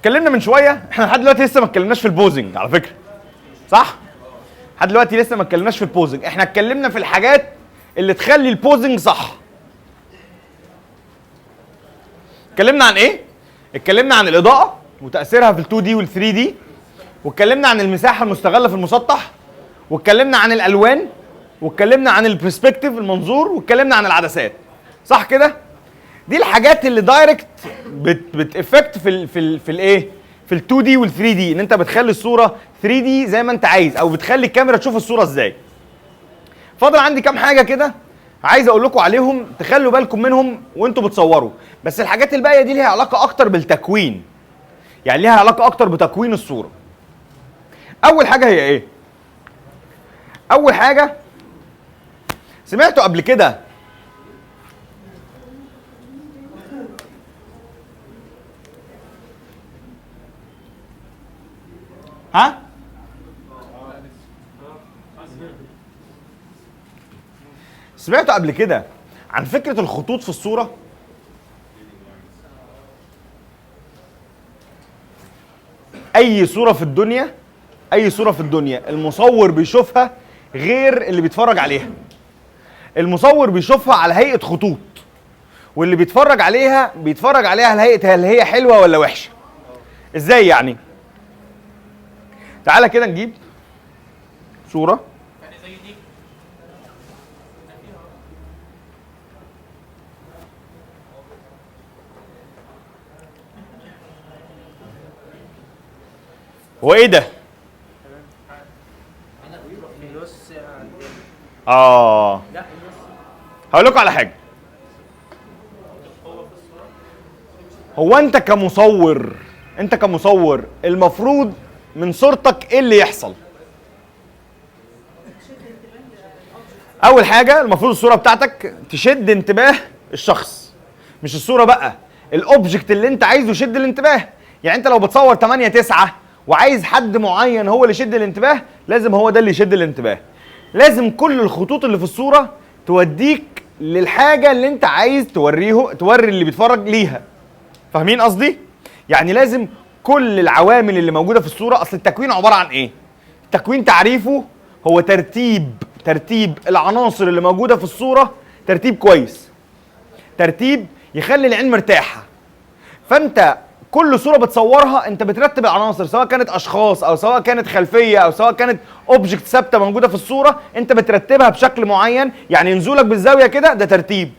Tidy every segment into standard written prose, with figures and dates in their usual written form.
اتكلمنا من شويه، احنا لحد دلوقتي لسه ما اتكلمناش في البوزنج على فكره، صح؟ لحد دلوقتي لسه ما اتكلمناش في البوزنج، احنا اتكلمنا في الحاجات اللي تخلي البوزنج صح. اتكلمنا عن ايه؟ اتكلمنا عن الاضاءه وتاثيرها في ال2 دي وال3 دي، واتكلمنا عن المساحه المستغله في المسطح، واتكلمنا عن الالوان، واتكلمنا عن البرسبكتيف المنظور، واتكلمنا عن العدسات، صح كده؟ دي الحاجات اللي دايركت بتافكت في الايه؟ في ال2 دي وال3 دي، ان انت بتخلي الصوره 3 دي زي ما انت عايز، او بتخلي الكاميرا تشوف الصوره ازاي. فاضل عندي كام حاجه كده عايز اقول لكم عليهم تخلوا بالكم منهم وانتوا بتصوروا، بس الحاجات الباقيه دي ليها علاقه اكتر بالتكوين، يعني ليها علاقه اكتر بتكوين الصوره. اول حاجه هي ايه؟ اول حاجه سمعتوا قبل كده ها؟ سمعتوا قبل كده عن فكرة الخطوط في الصورة؟ أي صورة في الدنيا، أي صورة في الدنيا المصور بيشوفها غير اللي بيتفرج عليها. المصور بيشوفها على هيئة خطوط، واللي بيتفرج عليها بيتفرج عليها على هيئة هل هي حلوة ولا وحشة. إزاي يعني؟ تعالى كده نجيب صورة هو ايه ده؟ هقول لكم على حاجة. هو انت كمصور المفروض من صورتك ايه اللي يحصل؟ اول حاجة المفروض الصورة بتاعتك تشد انتباه الشخص، مش الصورة بقى، الاوبجكت اللي انت عايزه يشد الانتباه. يعني انت لو بتصور 8:9 وعايز حد معين هو اللي يشد الانتباه، لازم هو ده اللي يشد الانتباه. لازم كل الخطوط اللي في الصورة توديك للحاجة اللي انت عايز توري اللي بيتفرج ليها. فاهمين قصدي؟ يعني لازم كل العوامل اللي موجودة في الصورة، اصل التكوين عبارة عن ايه؟ التكوين تعريفه هو ترتيب العناصر اللي موجودة في الصورة ترتيب كويس، ترتيب يخلي العين مرتاحة. فانت كل صورة بتصورها انت بترتب العناصر، سواء كانت اشخاص او سواء كانت خلفية او سواء كانت اوبجكت ثابتة موجودة في الصورة، انت بترتبها بشكل معين. يعني نزولك بالزاوية كده ده ترتيب،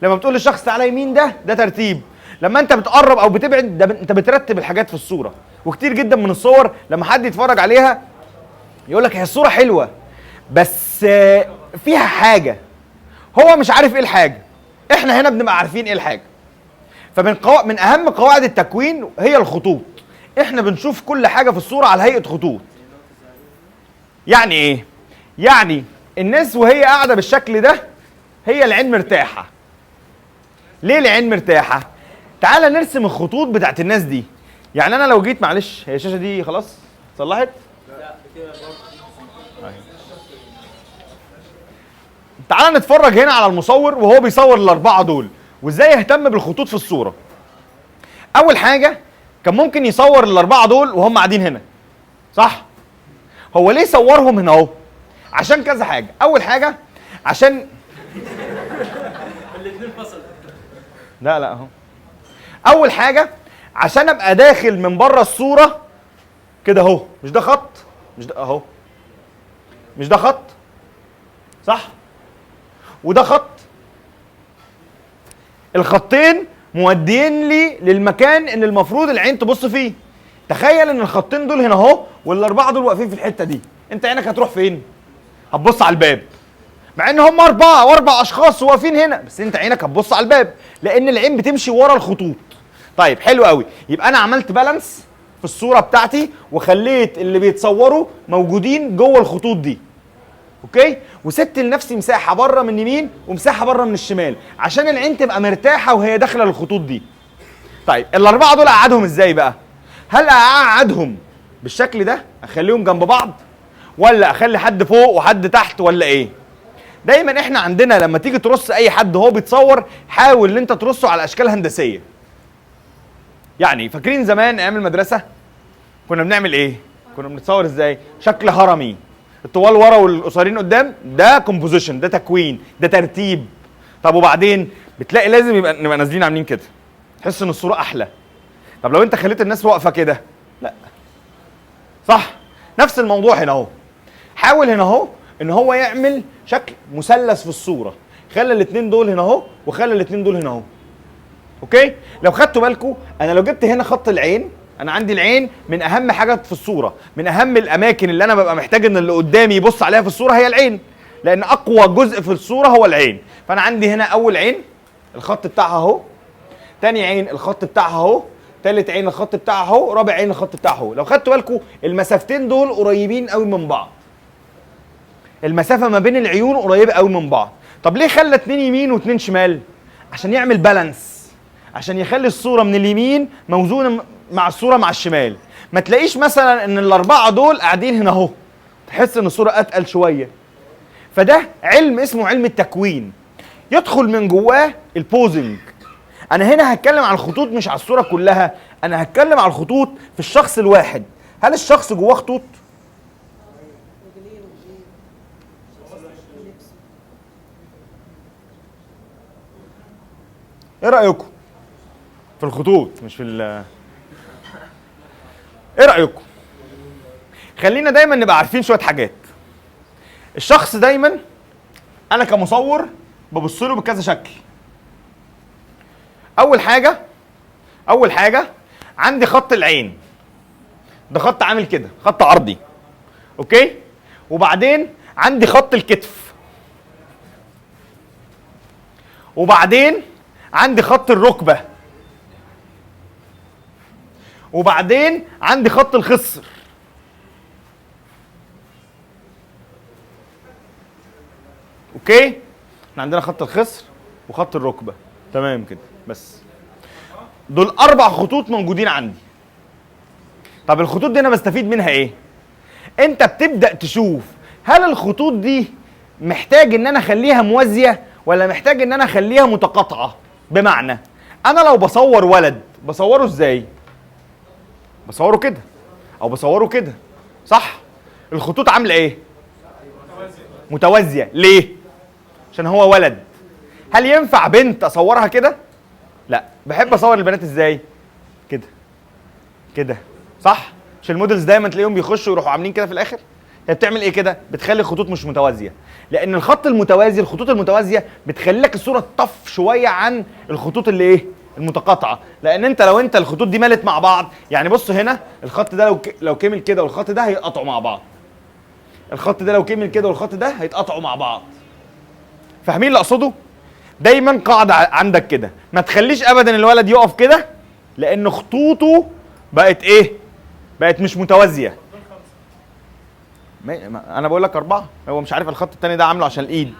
لما بتقول للشخص تعالى يمين ده ترتيب، لما انت بتقرب او بتبعد ده انت بترتب الحاجات في الصورة. وكتير جدا من الصور لما حد يتفرج عليها يقول لك هي الصورة حلوة بس فيها حاجة، هو مش عارف ايه الحاجة، احنا هنا بنبقى عارفين ايه الحاجة. من اهم قواعد التكوين هي الخطوط. احنا بنشوف كل حاجة في الصورة على هيئة خطوط. يعني ايه؟ يعني الناس وهي قاعدة بالشكل ده هي العين مرتاحة. ليه العين مرتاحة؟ تعال نرسم الخطوط بتاعت الناس دي. يعني انا لو جيت، معلش هي الشاشة دي خلاص صلحت؟ تعال نتفرج هنا على المصور وهو بيصور الاربعة دول وازاي يهتم بالخطوط في الصورة. اول حاجة كان ممكن يصور الاربعة دول وهم قاعدين هنا، صح؟ هو ليه صورهم هنا اهو؟ عشان كذا حاجة. اول حاجة عشان لا اهو. اول حاجة عشان ابقى داخل من بره الصورة كده اهو، مش ده خط؟ مش ده اهو، مش ده خط؟ صح؟ وده خط، الخطين موديين لي للمكان اللي المفروض العين تبص فيه. تخيل ان الخطين دول هنا اهو والاربعه دول واقفين في الحته دي، انت عينك هتروح فين؟ هتبص على الباب، مع ان هم واربع اشخاص واقفين هنا، بس انت عينك هتبص على الباب لان العين بتمشي ورا الخطوط. طيب حلو قوي، يبقى انا عملت بالانس في الصوره بتاعتي وخليت اللي بيتصوروا موجودين جوه الخطوط دي، اوكي؟ وسبت لنفسي مساحه بره من اليمين ومساحه بره من الشمال عشان العين تبقى مرتاحه وهي داخله الخطوط دي. طيب الاربعه دول اقعدهم ازاي بقى؟ هل اقعدهم بالشكل ده اخليهم جنب بعض، ولا اخلي حد فوق وحد تحت، ولا ايه؟ دايما احنا عندنا لما تيجي ترص اي حد وهو بيتصور حاول ان انت ترصه على اشكال هندسيه. يعني فاكرين زمان ايام المدرسه كنا بنعمل ايه؟ كنا بنتصور ازاي؟ شكل هرمي، الطوال ورا والقصيرين قدام، ده كومبوزيشن، ده تكوين، ده ترتيب. طب وبعدين بتلاقي لازم نبقى نازلين عاملين كده، تحس ان الصوره احلى. طب لو انت خليت الناس واقفه كده، لا، صح؟ نفس الموضوع هنا اهو. حاول هنا اهو ان هو يعمل شكل مثلث في الصوره، خلى الاثنين دول هنا اهو وخلى الاثنين دول هنا اهو. اوكي؟ لو خدتوا بالكم انا لو جبت هنا خط العين، انا عندي العين من اهم حاجه في الصوره، من اهم الاماكن اللي انا ببقى محتاج ان اللي قدامي يبص عليها في الصوره هي العين، لان اقوى جزء في الصوره هو العين. فانا عندي هنا اول عين الخط بتاعها اهو، تاني عين الخط بتاعها اهو، تالت عين الخط بتاعها اهو، رابع عين الخط بتاعها اهو. لو خدتوا بالكم المسافتين دول قريبين قوي من بعض، المسافه ما بين العيون قريبه قوي من بعض. طب ليه خلى اتنين يمين واتنين شمال؟ عشان يعمل بالانس، عشان يخلي الصوره من اليمين موزونه مع الصوره مع الشمال. ما تلاقيش مثلا ان الاربعه دول قاعدين هنا اهو، تحس ان الصوره اتقل شويه. فده علم اسمه علم التكوين، يدخل من جواه البوزنج. انا هنا هتكلم عن الخطوط مش على الصوره كلها، انا هتكلم عن الخطوط في الشخص الواحد. هل الشخص جواه خطوط؟ ايه رايكم في الخطوط مش في ايه رايكم؟ خلينا دايما نبقى عارفين شويه حاجات. الشخص دايما انا كمصور ببص له بكذا شكل. اول حاجه عندي خط العين، ده خط عامل كده، خط عرضي، اوكي؟ وبعدين عندي خط الكتف، وبعدين عندي خط الركبه، وبعدين عندي خط الخصر، اوكي؟ احنا عندنا خط الخصر وخط الركبه، تمام كده. بس دول 4 خطوط موجودين عندي. طب الخطوط دي انا بستفيد منها ايه؟ انت بتبدا تشوف هل الخطوط دي محتاج ان انا اخليها موازيه ولا محتاج ان انا اخليها متقاطعه. بمعنى انا لو بصور ولد بصوره ازاي؟ بصوره كده او بصوره كده، صح؟ الخطوط عامله ايه؟ متوازيه. ليه؟ عشان هو ولد. هل ينفع بنت اصورها كده؟ لا. بحب اصور البنات ازاي؟ كده كده، صح؟ مش المودلز دايما تلاقيهم بيخشوا يروحوا عاملين كده في الاخر؟ هي بتعمل ايه كده؟ بتخلي الخطوط مش متوازيه. لان الخط المتوازي، الخطوط المتوازيه بتخلي لك الصوره تطف شويه عن الخطوط اللي ايه؟ المتقاطعه. لان انت لو الخطوط دي مالت مع بعض، يعني بص هنا الخط ده لو كمل كده والخط ده هيتقطعوا مع بعض. الخط ده لو كمل كده والخط ده هيتقطعوا مع بعض. فاهمين اللي اقصده؟ دايما قاعده عندك كده، ما تخليش ابدا الولد يقف كده لان خطوطه بقت ايه؟ بقت مش متوازيه. انا بقول لك 4، هو مش عارف الخط التاني ده عامله عشان الايد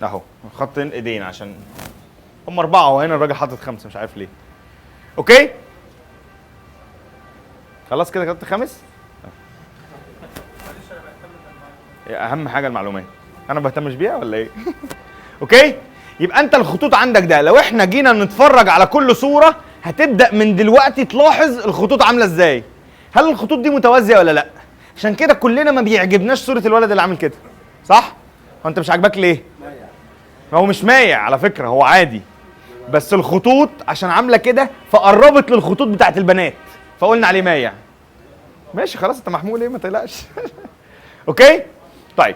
اهو، خط ايدين عشان هم 4 وهنا الراجل حاطط 5 مش عارف ليه. اوكي؟ خلاص كده كتبت 5. اهم حاجه المعلومات، انا ما بهتمش بيها ولا ايه؟ اوكي؟ يبقى انت الخطوط عندك ده لو احنا جينا نتفرج على كل صوره هتبدا من دلوقتي تلاحظ الخطوط عامله ازاي. هل الخطوط دي متوازيه ولا لا؟ عشان كده كلنا ما بيعجبناش صوره الولد اللي عامل كده، صح؟ هو انت مش عاجباك ليه؟ ما هو مش مايع على فكره، هو عادي، بس الخطوط عشان عامله كده فقربت للخطوط بتاعت البنات فقلنا عليه مايع. ماشي خلاص، انت محمول ايه، ما تقلقش. اوكي؟ طيب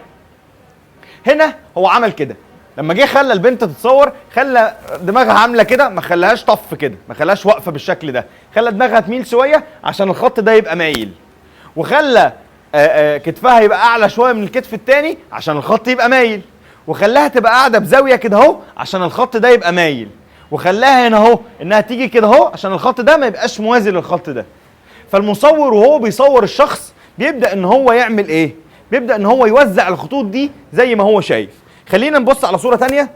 هنا هو عمل كده، لما جه خلى البنت تتصور خلى دماغها عامله كده، ما خلاهاش طف كده، ما خلاهاش واقفه بالشكل ده، خلى دماغها تميل شويه عشان الخط ده يبقى مايل، وخلى كتفها يبقى اعلى شويه من الكتف الثاني عشان الخط يبقى مايل، وخلاها تبقى قاعده بزاويه كده اهو عشان الخط ده يبقى مايل، وخلاها هنا اهو انها تيجي كده اهو عشان الخط ده ما يبقاش موازي للخط ده. فالمصور وهو بيصور الشخص بيبدا ان هو يعمل ايه؟ بيبدا ان هو يوزع الخطوط دي زي ما هو شايف. خلينا نبص على صوره ثانيه.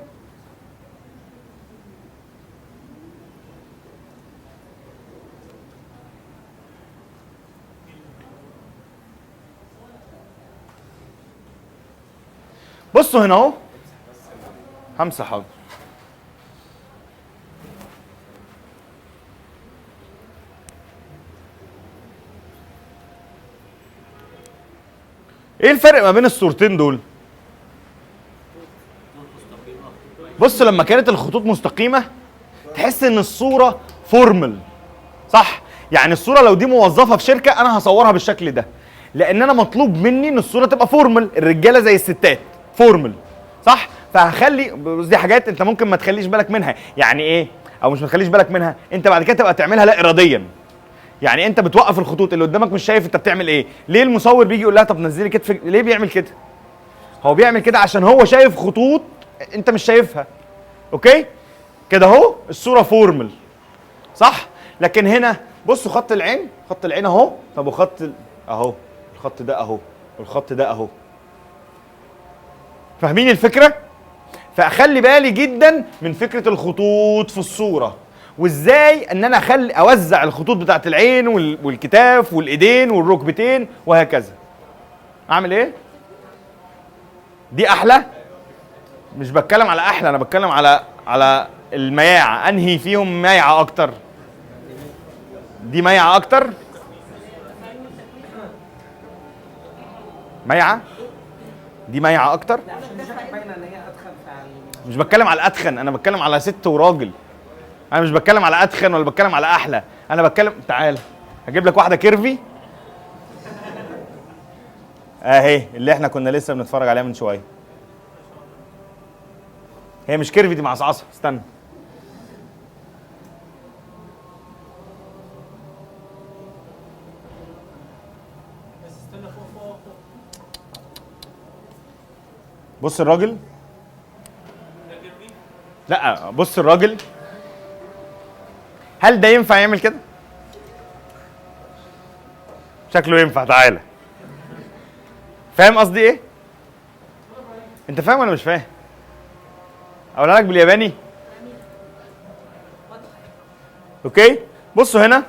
بصوا هنا اهو، همسح حاضر. ايه الفرق ما بين الصورتين دول؟ بص لما كانت الخطوط مستقيمه تحس ان الصوره فورمال، صح؟ يعني الصوره لو دي موظفه في شركه انا هصورها بالشكل ده، لان انا مطلوب مني ان الصوره تبقى فورمال، الرجاله زي الستات فورمال، صح؟ فهخلي دي حاجات انت ممكن ما تخليش بالك منها. يعني ايه؟ او مش ما تخليش بالك منها، انت بعد كده تبقى تعملها لا اراديا. يعني انت بتوقف الخطوط، اللي قدامك مش شايف انت بتعمل ايه. ليه المصور بيجي يقول لها طب نزلي كتفك؟ ليه بيعمل كده؟ هو بيعمل كده عشان هو شايف خطوط انت مش شايفها. اوكي؟ كده اهو الصوره فورمال، صح؟ لكن هنا بصوا خط العين، خط العين اهو، طب وخط اهو، الخط ده اهو، والخط ده اهو. فاهمين الفكره؟ فاخلي بالي جدا من فكره الخطوط في الصوره، وازاي ان انا اوزع الخطوط بتاعت العين والكتاف والايدين والركبتين وهكذا. اعمل ايه؟ دي احلى؟ مش بتكلم على احلى، انا بتكلم على المياعه، انهي فيهم مايعه اكتر؟ دي مايعه اكتر؟ مايعه؟ دي مايعه اكتر؟ مش بتكلم على اتخن، انا بتكلم على ست وراجل. انا مش بتكلم على اتخن ولا بتكلم على احلى، انا بتكلم. تعال هجيب لك واحده كيرفي اهي، اللي احنا كنا لسه بنتفرج عليها من شويه. هي مش كيرفي، دي معصعصه. استنى، بص الراجل، لا بص الراجل، هل ده ينفع يعمل كده؟ شكله ينفع. تعالى، فاهم قصدي ايه؟ انت فاهم ولا مش فاهم؟ اقولها لك بالياباني؟ اوكي، بصوا هنا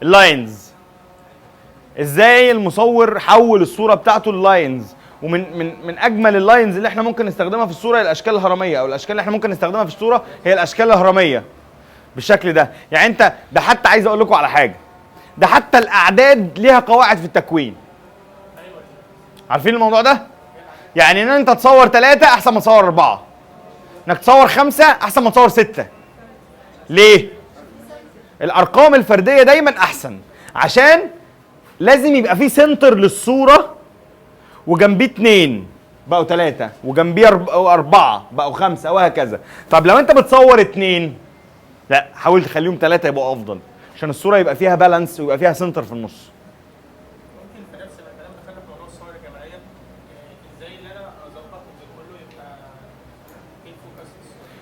اللاينز، ازاي المصور حول الصوره بتاعته اللاينز. ومن اجمل اللاينز اللي احنا ممكن نستخدمها في الصوره هي الاشكال الهرميه، او الاشكال اللي احنا ممكن نستخدمها في الصوره هي الاشكال الهرميه بالشكل ده. يعني انت ده حتى عايز اقول لكم على حاجه، ده حتى الاعداد ليها قواعد في التكوين. عارفين الموضوع ده؟ يعني ان انت تصور 3 احسن ما تصور 4، انك تصور 5 احسن ما تصور 6. ليه؟ الارقام الفرديه دايما احسن، عشان لازم يبقى في سنتر للصوره، وجنبيه 2 بقوا 3، وجنبيه 4 بقوا 5، وهكذا. طب لو انت بتصور 2، لا حاول تخليهم 3 يبقوا افضل، عشان الصوره يبقى فيها بالانس ويبقى فيها سنتر في النص. ممكن في نفس الكلام دخلنا في موضوع الصور الجماعيه، ازاي ان انا اظبط ان كله يبقى ان فوكس.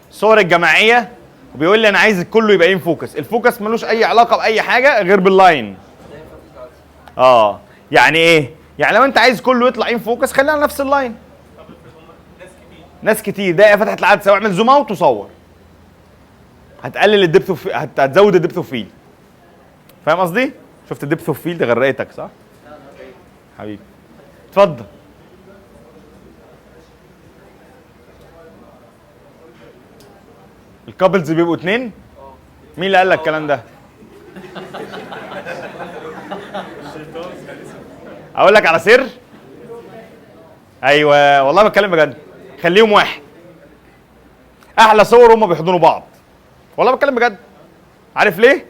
الصور الجماعيه وبيقول لي انا عايز كله يبقى ان فوكس. الفوكس ملوش اي علاقه باي حاجه غير باللاين. يعني ايه؟ يعني لو انت عايز كله يطلع ان فوكس خلينا نفس اللاين. ناس كتير ده فتحت العدسه واعمل زوم اوت وصور، هتقلل الدبث هتزود الدبث اوف فيلد. فاهم قصدي؟ شفت الدبث اوف فيلد غرقتك صح؟ حبيبي اتفضل. الكابلز بيبقوا 2؟ مين اللي قال لك الكلام ده؟ اقول لك على سر؟ ايوه والله بتكلم بجد، خليهم واحد. احلى صور هم بيحضنوا بعض، والله بتكلم بجد. عارف ليه؟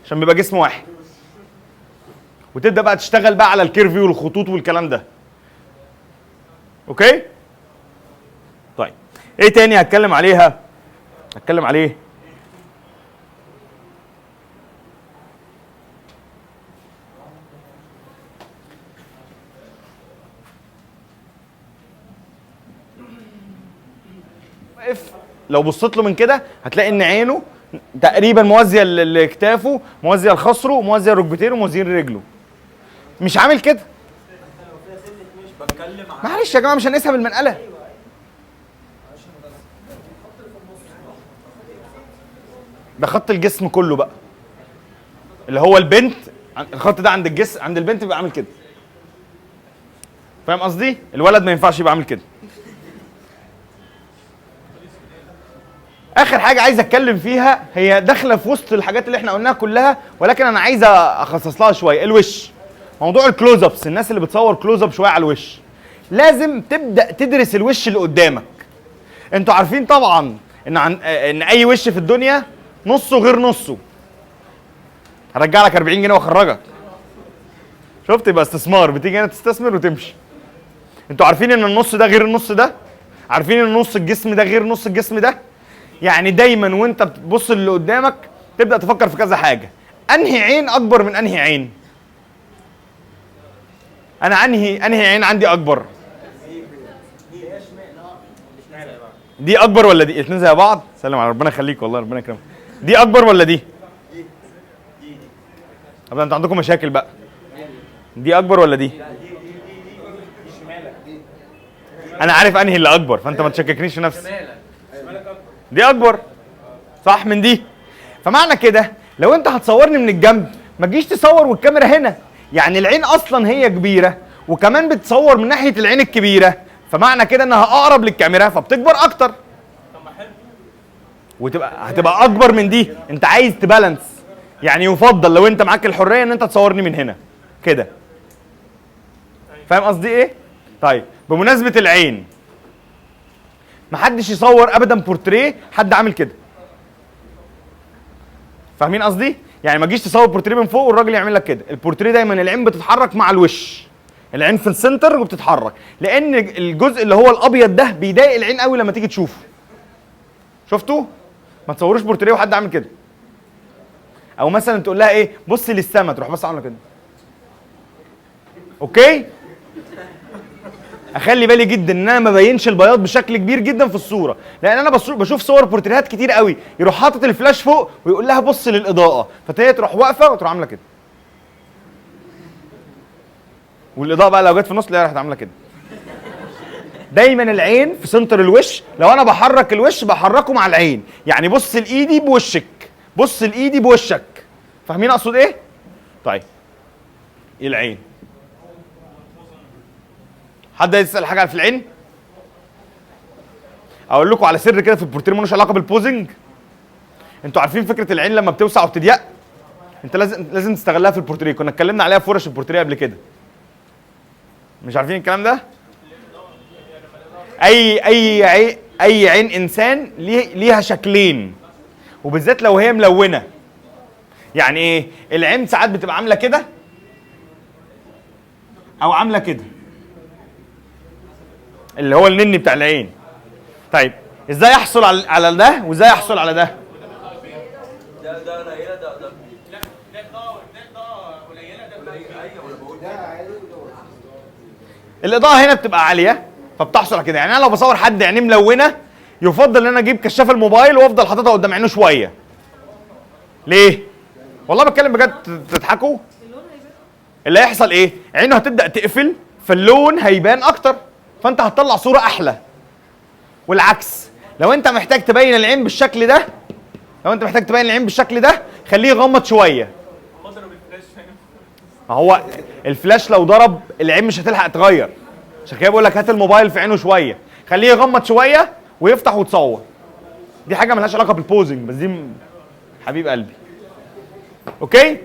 عشان بيبقى جسم واحد، وتبدا بقى تشتغل بقى على الكيرفي والخطوط والكلام ده. اوكي؟ طيب ايه تاني هتكلم عليها؟ هتكلم عليه لو بصيت له من كده هتلاقي ان عينه تقريبا موازيه لاكتافه، موازيه لخصره، موازيه لركبتين، وموازيه لرجله. مش عامل كده. معلش يا جماعه مش هنقيسها بالمنقله. ده خط الجسم كله بقى، اللي هو البنت، الخط ده عند الجسم عند البنت بيبقى عامل كده. فاهم قصدي؟ الولد ما ينفعش يبقى عامل كده. اخر حاجه عايز اتكلم فيها هي داخله في وسط الحاجات اللي احنا قلناها كلها، ولكن انا عايز اخصص لها شويه. الوش. موضوع الكلوز ابس، الناس اللي بتصور كلوز اب شويه على الوش، لازم تبدا تدرس الوش اللي قدامك. انتوا عارفين طبعا ان اي وش في الدنيا نصه غير نصه. هرجع لك 40 جنيه واخرجك. شفت؟ يبقى استثمار، بتيجي هنا تستثمر وتمشي. انتوا عارفين ان النص ده غير النص ده؟ عارفين ان نص الجسم ده غير نص الجسم ده؟ يعني دايما وانت بتبص اللي قدامك تبدا تفكر في كذا حاجه. انهي عين اكبر من انهي عين؟ انا انهي عين عندي اكبر؟ دي اكبر ولا دي؟ الاثنين زي بعض؟ سلم على ربنا يخليك والله ربنا يكرمك. دي اكبر ولا دي؟ طب انتوا عندكم مشاكل بقى. دي اكبر ولا دي؟ انا عارف انهي اللي اكبر، فانت ما تشككنيش في نفسي. دي اكبر صح من دي. فمعنى كده لو انت هتصورني من الجنب ما تجيش تصور والكاميرا هنا. يعني العين اصلا هي كبيره وكمان بتصور من ناحيه العين الكبيره، فمعنى كده انها اقرب للكاميرا فبتكبر اكتر. هتبقى اكبر من دي. انت عايز تبالانس. يعني يفضل لو انت معاك الحريه ان انت تصورني من هنا كده. فاهم قصدي ايه؟ طيب بمناسبه العين، محدش يصور ابدا بورتريه حد عامل كده. فاهمين قصدي؟ يعني ما تجيش تصور بورتريه من فوق والراجل يعمل لك كده. البورتريه دايما العين بتتحرك مع الوش، العين في السنتر وبتتحرك، لان الجزء اللي هو الابيض ده بيضايق العين قوي لما تيجي تشوفه. شفتوا؟ ما تصوروش بورتريه وحد عامل كده. او مثلا تقول لها ايه بصي للسما، تروح بس عامله كده. اوكي؟ اخلي بالي جدا ان انا ما بينش البياض بشكل كبير جدا في الصوره، لان انا بشوف صور بورتريهات كتير قوي يروح حاطط الفلاش فوق ويقول لها بص للاضاءه، فهي تروح واقفه وتروح عامله كده. والاضاءه بقى لو جت في النص تلاقيها راحت عامله كده. دايما العين في سنتر الوش. لو انا بحرك الوش بحركه مع العين، يعني بص لايدي بوشك، بص لايدي بوشك. فاهمين اقصد ايه؟ طيب العين، حد يسال حاجه في العين؟ اقول لكم على سر كده في البورتريه ملوش علاقه بالبوزنج. انتوا عارفين فكره العين لما بتوسع وبتضيق؟ انت لازم تستغلها في البورتريه. كنا اتكلمنا عليها في ورش البورتريه قبل كده. مش عارفين الكلام ده؟ اي عين انسان ليها شكلين، وبالذات لو هي ملونه. يعني ايه؟ العين ساعات بتبقى عامله كده او عامله كده، اللي هو النني بتاع العين. طيب ازاي يحصل على ده وازاي يحصل على ده؟ ده قليله ده لا ده قليله ده الاضاءه هنا بتبقى عاليه فبتحصل على كده. يعني انا لو بصور حد عينيه ملونه يفضل ان انا اجيب كشاف الموبايل وافضل حاططها قدام عينه شويه. ليه؟ والله بتكلم بجد، تضحكوا. اللي هيحصل ايه؟ عينه هتبدا تقفل فاللون هيبان اكتر، فانت هتطلع صوره احلى. والعكس، لو انت محتاج تبين العين بالشكل ده، خليه يغمض شويه. ما هو الفلاش لو ضرب العين مش هتلحق تغير، عشان كده بقول لك هات الموبايل في عينه شويه، خليه يغمض شويه ويفتح وتصور. دي حاجه ملهاش علاقه بالبوزنج، بس دي حبيب قلبي. اوكي؟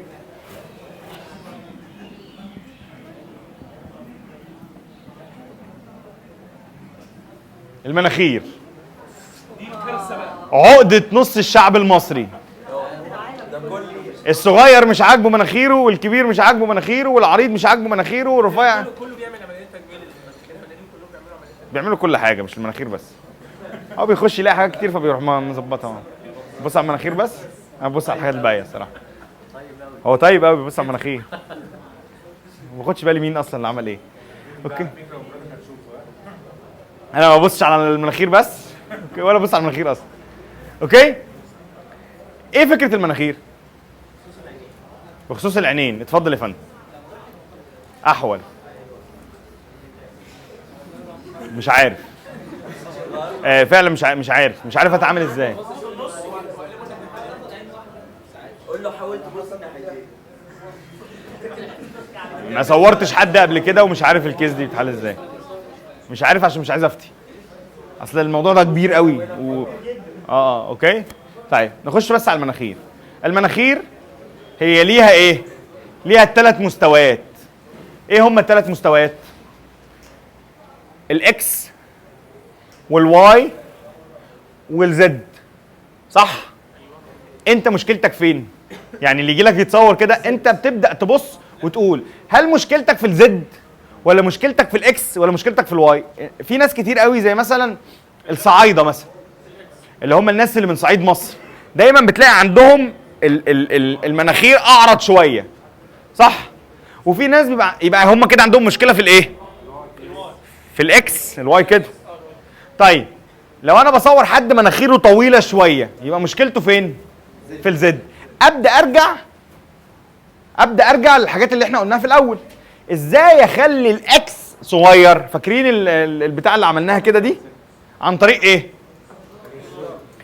المناخير عقدة نص الشعب المصري. الصغير مش عاجبه مناخيره، والكبير مش عاجبه مناخيره، والعريض مش عاجبه مناخيره، والرفيع. كله بيعمل عمليات تجميل. الفنانين كلهم بيعملوا عمليات. بيعملوا كل حاجه مش المناخير بس. هو بيخش يلاقي حاجات كتير فبيروح مظبطها. بص على المناخير بس. انا ببص على الحاجات الباقيه الصراحه. هو طيب قوي بيبص على المناخير. ما باخدش بالي مين اصلا اللي عمل ايه. اوكي. انا ما ببصش على المناخير بس. اوكي، ولا ببص على المناخير اصلا. اوكي؟ ايه فكره المناخير؟ بخصوص العينين. اتفضل يا فندم. احول. مش عارف. فعلا مش عارف اتعامل ازاي. قول له حاول تبص ناحيتين. ما صورتش حد قبل كده ومش عارف الكيس دي بتتحل ازاي. مش عارف عشان مش عايز افتي. اصل الموضوع ده كبير قوي اوكي. طيب نخش بس على المناخير. المناخير هي ليها ايه؟ ليها 3 مستويات. ايه هم الثلاث مستويات؟ الاكس والواي والزد، صح؟ انت مشكلتك فين؟ يعني اللي يجي لك يتصور كده انت بتبدا تبص وتقول هل مشكلتك في الزد ولا مشكلتك في الاكس ولا مشكلتك في الواي؟ في ناس كتير قوي زي مثلا الصعايده مثلا، اللي هم الناس اللي من صعيد مصر، دايما بتلاقي عندهم المناخير اعرض شويه، صح؟ وفي ناس يبقى هم كده عندهم مشكله في الايه؟ في الاكس، الواي كده. طيب لو انا بصور حد مناخيره طويله شويه يبقى مشكلته فين؟ في الزد. ابدا ارجع للحاجات اللي احنا قلناها في الاول. ازاي اخلي الاكس صغير؟ فاكرين البتاع اللي عملناها كده دي؟ عن طريق ايه؟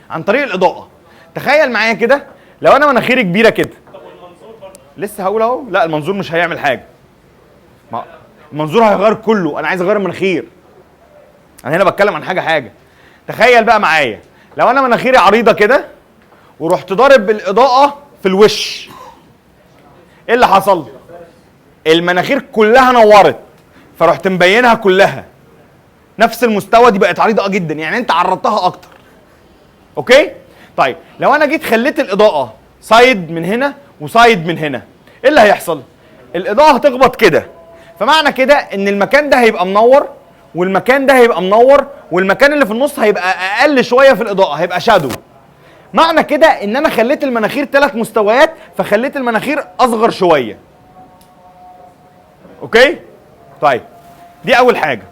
عن طريق الاضاءه. تخيل معايا كده لو انا مناخيري كبيره كده. طب والمنظور برضه؟ لسه هقول اهو. لا المنظور مش هيعمل حاجه. المنظور هيغير كله. انا عايز اغير المناخير. انا هنا بتكلم عن حاجه. تخيل بقى معايا لو انا مناخيري عريضه كده ورحت ضارب بالاضاءه في الوش، ايه اللي حصل؟ المناخير كلها نورت، فرحت مبينها كلها نفس المستوى، دي بقت عريضه جدا، يعني انت عرضتها اكتر. اوكي؟ طيب لو انا جيت خليت الاضاءه سايد من هنا وسايد من هنا، ايه اللي هيحصل؟ الاضاءه هتخبط كده، فمعنى كده ان المكان ده هيبقى منور والمكان ده هيبقى منور والمكان اللي في النص هيبقى اقل شويه في الاضاءه، هيبقى شادو. معنى كده ان انا خليت المناخير 3 مستويات، فخليت المناخير اصغر شويه. اوكي؟ طيب دي اول حاجه.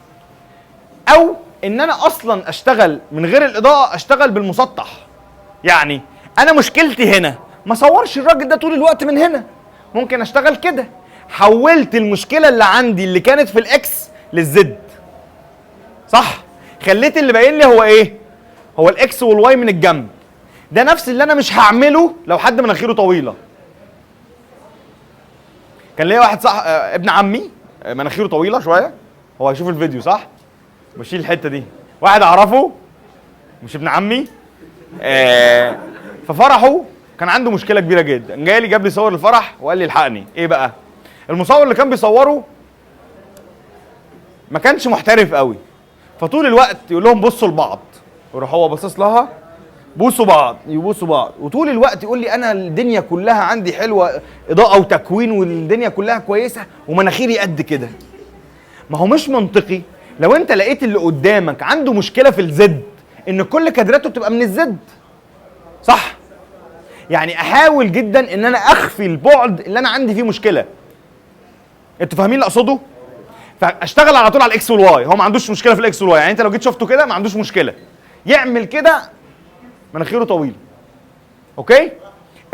او ان انا اصلا اشتغل من غير الاضاءه، اشتغل بالمسطح. يعني انا مشكلتي هنا ما صورش الراجل ده طول الوقت من هنا، ممكن اشتغل كده. حولت المشكله اللي عندي اللي كانت في الاكس للزد، صح؟ خليت اللي باين لي هو ايه؟ هو الاكس والواي من الجنب. ده نفس اللي انا مش هعمله لو حد مناخيره طويله. كان ليا واحد صح ابن عمي مناخيره طويله شويه، هو هيشوف الفيديو صح؟ بشيل الحته دي. واحد اعرفه مش ابن عمي، في فرحه كان عنده مشكله كبيره جدا، جاي لي جاب لي صور الفرح وقال لي الحقني. ايه بقى؟ المصور اللي كان بيصوره ما كانش محترف قوي، فطول الوقت يقول لهم بصوا لبعض، ويروح هو باصص لها، بوسوا بعض، يبوسوا بعض، وطول الوقت يقول لي انا الدنيا كلها عندي حلوه، اضاءه وتكوين والدنيا كلها كويسه ومناخيري قد كده. ما هو مش منطقي لو انت لقيت اللي قدامك عنده مشكله في الزد ان كل كادراته بتبقى من الزد، صح؟ يعني احاول جدا ان انا اخفي البعد اللي انا عندي فيه مشكله. انتوا فاهمين اللي اقصده؟ فاشتغل على طول على الاكس والواي. هو ما عندوش مشكله في الاكس والواي، يعني انت لو جيت شفته كده ما عندوش مشكله، يعمل كده مناخيره طويل. اوكي؟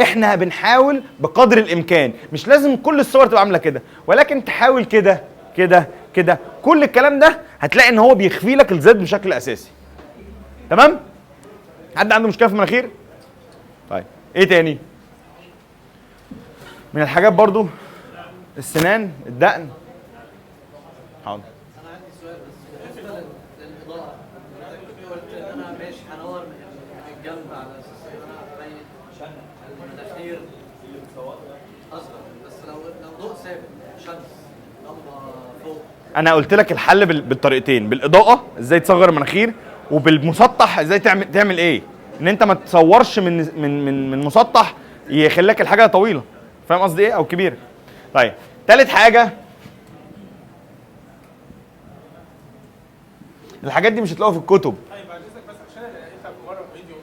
احنا بنحاول بقدر الامكان، مش لازم كل الصور تبقى عامله كده، ولكن تحاول كده كده كده، كل الكلام ده هتلاقي ان هو بيخفي لك الزد بشكل اساسي. تمام؟ حد عنده مشكله في المناخير؟ طيب ايه تاني؟ من الحاجات برضو السنان، الدقن. حاضر. انا عندي سؤال بس بالنسبه للاضاءه. حضرتك قلت ان انا ماشي هنور من الجنب على اساس ان انا ابين عشان المناخير اصغر، بس لو ضوء ثابت شمس لمبه فوق. انا قلت لك الحل بالطريقتين، بالاضاءه ازاي تصغر المناخير، وبالمسطح ازاي تعمل ايه؟ ان انت ما تصورش من مسطح يخليك الحاجه طويله. فاهم قصدي ايه؟ او كبيره. طيب ثالث حاجه، الحاجات دي مش هتلاقوها في الكتب. طيب بعد اذنك بس عشان انا لقيتها في مره في فيديو،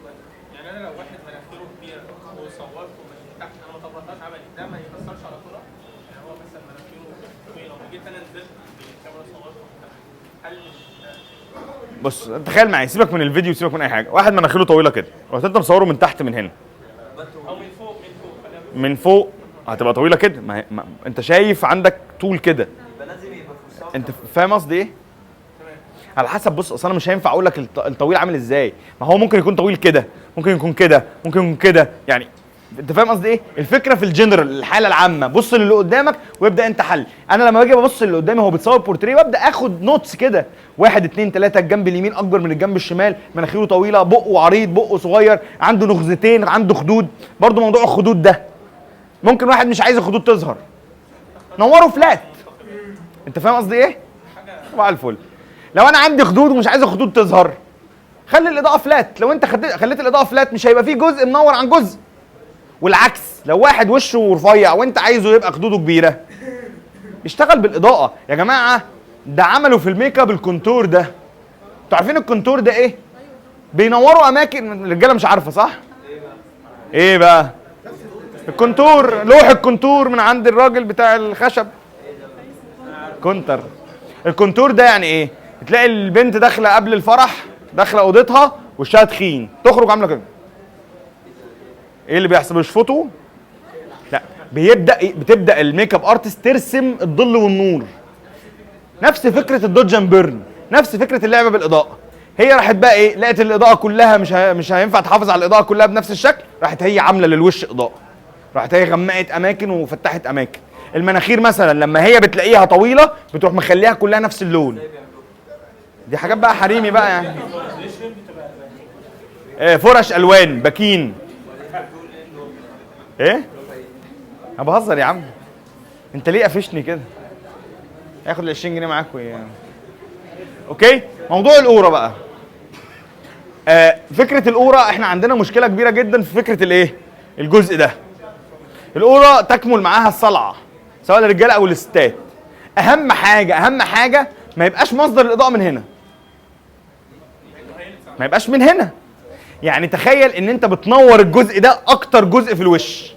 يعني انا لو واحد مناخيره كبير وصورته من تحت، انا ما طبقتهاش عملي، ده ما يأثرش على طولها؟ يعني هو مثلا مناخيره طويله وجيت انا نزلت بالكاميرا صورته من تحت، هل بص تخيل معايا، سيبك من الفيديو، سيبك من اي حاجه، واحد مناخيره طويله كده، رحت انت مصوره من تحت من هنا او من فوق من فوق هتبقى طويله كده. ما انت شايف عندك طول كده، انت فاهم قصدي ايه؟ على حسب. بص اصل انا مش هينفع اقول لك الطويل عامل ازاي، ما هو ممكن يكون طويل كده، ممكن يكون كده، ممكن يكون كده، يعني انت فاهم قصدي ايه؟ الفكره في الجنرال، الحاله العامه. بص للي قدامك وابدا انت حل. انا لما باجي ببص للي قدامي هو بيتصور بورتريه، ببدا اخد نوتس كده، 1 2 3، الجنب اليمين اكبر من الجنب الشمال، مناخيره طويله، بقه عريض، بقه صغير، عنده نغزتين، عنده خدود. برضو موضوع الخدود ده ممكن واحد مش عايز الخدود تظهر، نوره فلات. انت فاهم قصدي ايه؟ صباح الفل. لو انا عندي خدود ومش عايز الخدود تظهر، خلي الاضاءه فلات. لو انت خليت الاضاءه فلات مش هيبقى فيه جزء منور عن جزء. والعكس، لو واحد وشه رفيع وانت عايزه يبقى خدوده كبيره، اشتغل بالاضاءه. يا جماعه ده عملوا في الميك اب الكونتور ده. انتوا عارفين الكونتور ده ايه؟ بينوروا اماكن الرجاله مش عارفه صح؟ ايه بقى؟ الكونتور، لوح الكونتور من عند الراجل بتاع الخشب. كونتر. الكونتور ده يعني ايه؟ تلاقي البنت داخله قبل الفرح، داخله اوضتها وشها تخين، تخرج عامله كده. ايه اللي بيحصل؟ بيشفطوا؟ لا، بتبدا الميك اب ارتست ترسم الظل والنور. نفس فكره الدوج اند بيرن، نفس فكره اللعبه بالاضاءه. هي راحت بقى ايه؟ لقت الاضاءه كلها مش هينفع تحافظ على الاضاءه كلها بنفس الشكل، راحت هي عامله للوش اضاءه. راحت هي غمقت اماكن وفتحت اماكن. المناخير مثلا لما هي بتلاقيها طويله بتروح مخليها كلها نفس اللون. دي حاجات بقى حريمي بقى يعني. فرش الوان، باكين. ايه؟ انا بهزر يا عم. انت ليه قافشني كده؟ هاخد ال 20 جنيه معاك اوكي؟ موضوع القوره بقى. فكره القوره، احنا عندنا مشكله كبيره جدا في فكره الايه؟ الجزء ده. القوره تكمل معاها الصلعه سواء للرجاله او للستات. اهم حاجه ما يبقاش مصدر الاضاءه من هنا. ما يبقاش من هنا. يعني تخيل ان انت بتنور الجزء ده اكتر جزء في الوش،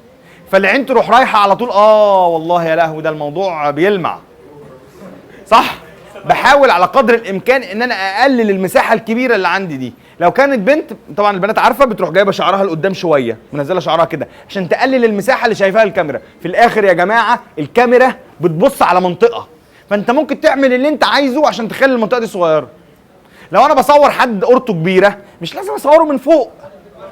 فالعين تروح رايحه على طول والله يا لهوي ده الموضوع بيلمع. صح؟ بحاول على قدر الامكان ان انا اقلل المساحه الكبيره اللي عندي دي. لو كانت بنت، طبعا البنات عارفه، بتروح جايبه شعرها لقدام شويه، منزله شعرها كده عشان تقلل المساحه اللي شايفاها الكاميرا. في الاخر يا جماعه الكاميرا بتبص على منطقه، فانت ممكن تعمل اللي انت عايزه عشان تخلي المنطقه دي صغيره. لو انا بصور حد قورته كبيره مش لازم اصوره من فوق،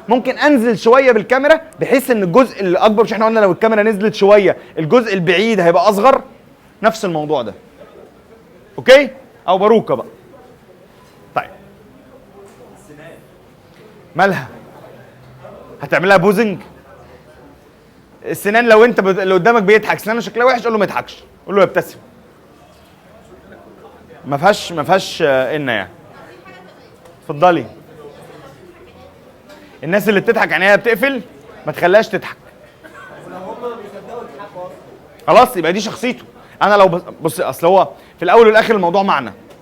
ممكن انزل شويه بالكاميرا بحيث ان الجزء الاكبر، مش احنا قلنا لو الكاميرا نزلت شويه الجزء البعيد هيبقى اصغر؟ نفس الموضوع ده. اوكي؟ او باروكه بقى. طيب مالها؟ هتعملها بوزنج؟ السنان لو انت اللي قدامك بيضحك سنانه شكلها وحش قول له ما يضحكش، قول له يبتسم. ما فيهاش يعني. اتفضلي. الناس اللي بتضحك عينيها بتقفل، ما تخليهاش تضحك. خلاص يبقى دي شخصيته. انا لو بص، اصل هو في الاول والاخر الموضوع معنى.